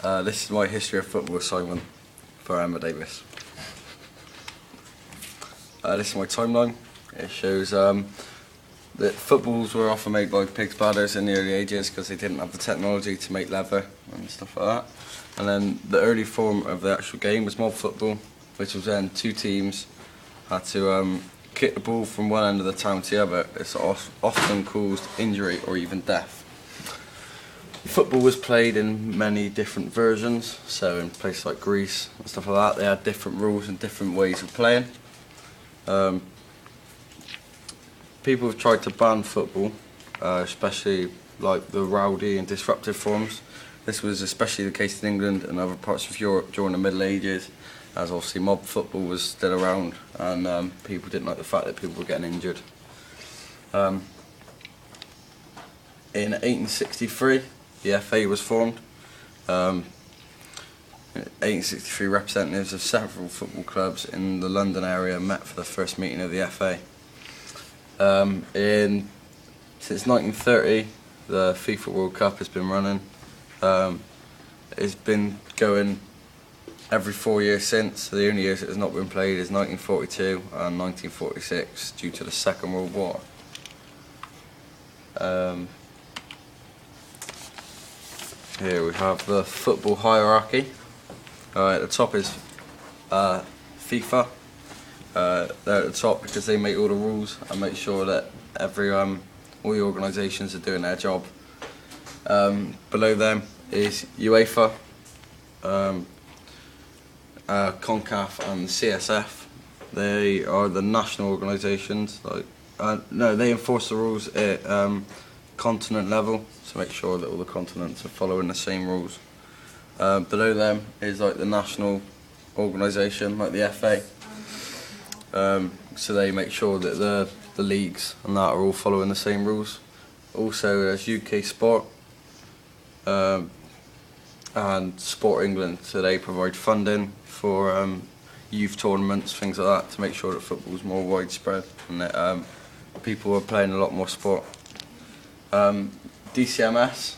This is my history of football assignment for Emma Davis. This is my timeline. It shows that footballs were often made by pig's bladders in the early ages because they didn't have the technology to make leather and stuff like that. And then the early form of the actual game was mob football, which was then two teams had to kick the ball from one end of the town to the other. It's often caused injury or even death. Football was played in many different versions, so in places like Greece and stuff like that, they had different rules and different ways of playing. People have tried to ban football, especially like the rowdy and disruptive forms. This was especially the case in England and other parts of Europe during the Middle Ages, as obviously mob football was still around and people didn't like the fact that people were getting injured. In 1863, the FA was formed. In 1863, representatives of several football clubs in the London area met for the first meeting of the FA. Since 1930, the FIFA World Cup has been running. It's been going every 4 years since. The only years it has not been played is 1942 and 1946 due to the Second World War. Here we have the football hierarchy. At the top is FIFA. They're at the top because they make all the rules and make sure that all the organisations are doing their job. Below them is UEFA, CONCACAF and CSF. They are the national organisations. They enforce the rules at continent level, to make sure that all the continents are following the same rules. Below them is like the national organisation, like the FA. So they make sure that the leagues and that are all following the same rules. Also there's UK Sport and Sport England, so they provide funding for youth tournaments, things like that, to make sure that football's more widespread and that people are playing a lot more sport. DCMS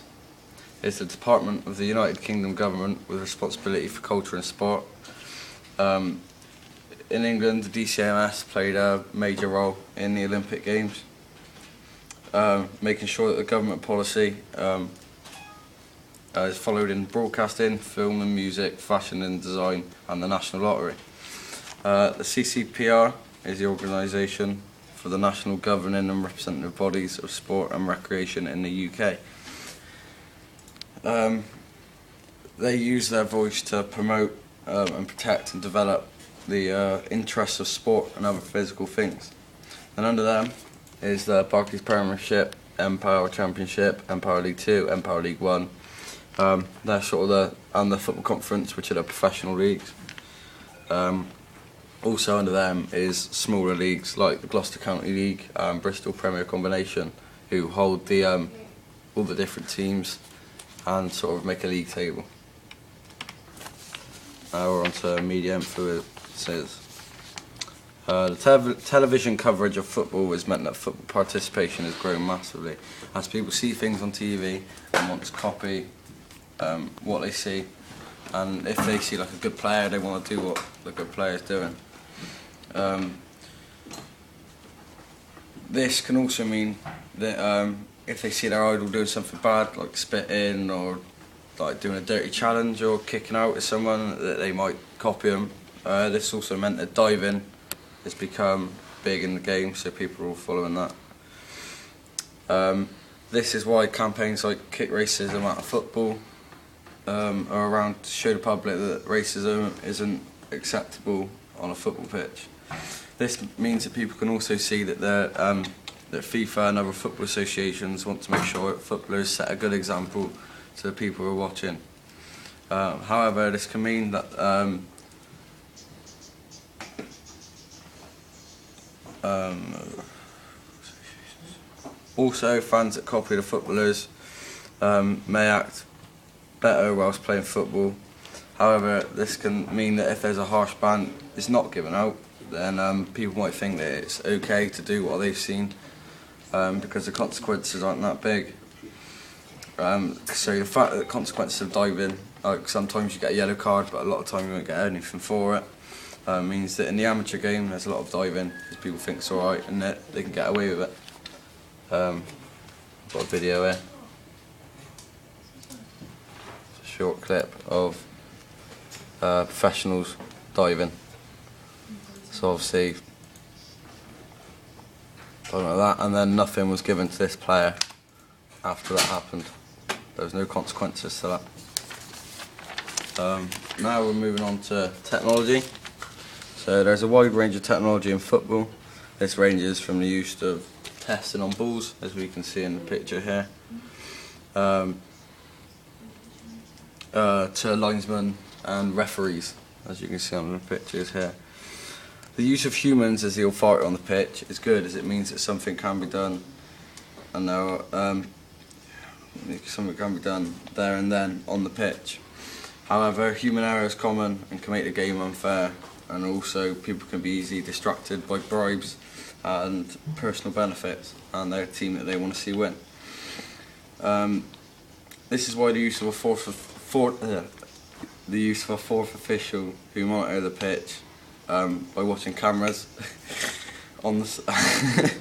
is the Department of the United Kingdom Government with responsibility for culture and sport. In England, the DCMS played a major role in the Olympic Games, making sure that the government policy is followed in broadcasting, film and music, fashion and design, and the National Lottery. The CCPR is the organisation for the national governing and representative bodies of sport and recreation in the UK. They use their voice to promote and protect and develop the interests of sport and other physical things. And under them is the Barclays Premiership, Empire Championship, Empire League 2, Empire League 1. They're sort of and the Football Conference, which are the professional leagues. Also under them is smaller leagues like the Gloucester County League and Bristol Premier Combination, who hold all the different teams and sort of make a league table. Now we're on to media influences. The television coverage of football has meant that football participation has grown massively, as people see things on TV and want to copy what they see, and if they see like a good player, they want to do what the good player is doing. This can also mean that if they see their idol doing something bad, like spitting or like doing a dirty challenge or kicking out at someone, that they might copy them. This also meant that diving has become big in the game, so people are all following that. This is why campaigns like Kick Racism Out of Football are around to show the public that racism isn't acceptable on a football pitch. This means that people can also see that that FIFA and other football associations want to make sure that footballers set a good example to the people who are watching. However, this can mean that also fans that copy the footballers may act better whilst playing football. However, this can mean that if there's a harsh ban is not given out, then people might think that it's okay to do what they've seen because the consequences aren't that big. So the fact that the consequences of diving, like sometimes you get a yellow card, but a lot of time you won't get anything for it. Means that in the amateur game there's a lot of diving because people think it's alright and that they can get away with it. I've got a video here. It's a short clip of professionals diving. So obviously, something like that, and then nothing was given to this player after that happened. There was no consequences to that. Now we're moving on to technology. So there's a wide range of technology in football. This ranges from the use of testing on balls, as we can see in the picture here, to linesmen and referees, as you can see on the pictures here. The use of humans as the authority on the pitch is good, as it means that something can be done, and something can be done there and then on the pitch. However, human error is common and can make the game unfair, and also people can be easily distracted by bribes and personal benefits and their team that they want to see win. This is why the use of a fourth official who monitor the pitch by watching cameras on the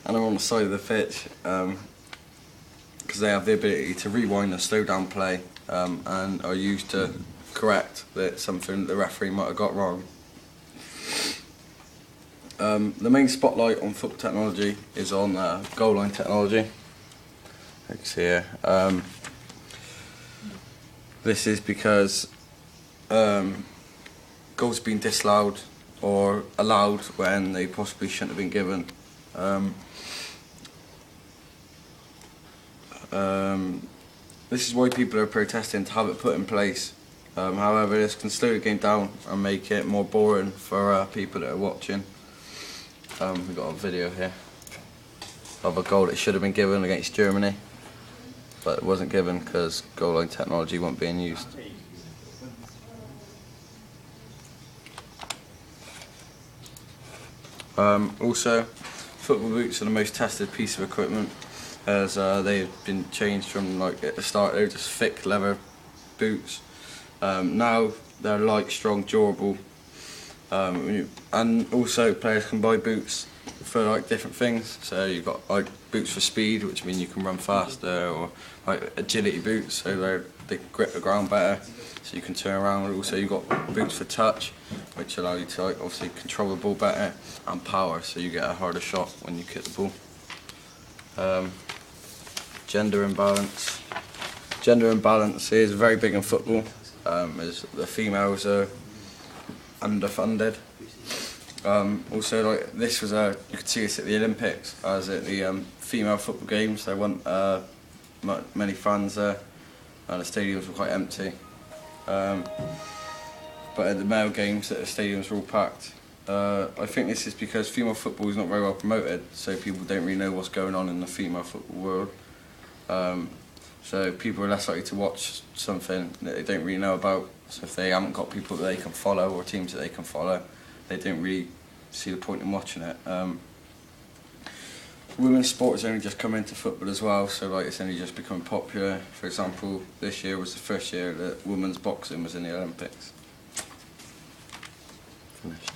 and are on the side of the pitch, because they have the ability to rewind and slow down play, and are used to correct something the referee might have got wrong. The main spotlight on football technology is on goal line technology. You can see here. This is because goals have been disallowed or allowed when they possibly shouldn't have been given. This is why people are protesting to have it put in place. However, this can slow the game down and make it more boring for people that are watching. We've got a video here of a goal that should have been given against Germany, but it wasn't given because goal line technology wasn't being used. Also, football boots are the most tested piece of equipment, as they've been changed from, like, at the start they were just thick leather boots. Now they're light, strong, durable, and also players can buy boots for like different things. So you've got like boots for speed, which mean you can run faster, or like agility boots, so they grip the ground better, so you can turn around. Also you've got boots for touch, which allow you to, like, obviously control the ball better, and power, so you get a harder shot when you kick the ball. Gender imbalance. Gender imbalance is very big in football, as the females are underfunded. Also, like, this was you could see this at the Olympics, as at the female football games. There weren't many fans there, and the stadiums were quite empty. But at the male games, the stadiums were all packed. I think this is because female football is not very well promoted, so people don't really know what's going on in the female football world. So people are less likely to watch something that they don't really know about. So if they haven't got people that they can follow or teams that they can follow, they don't really see the point in watching it. Women's sport has only just come into football as well, so like it's only just become popular. For example, this year was the first year that women's boxing was in the Olympics. Finished.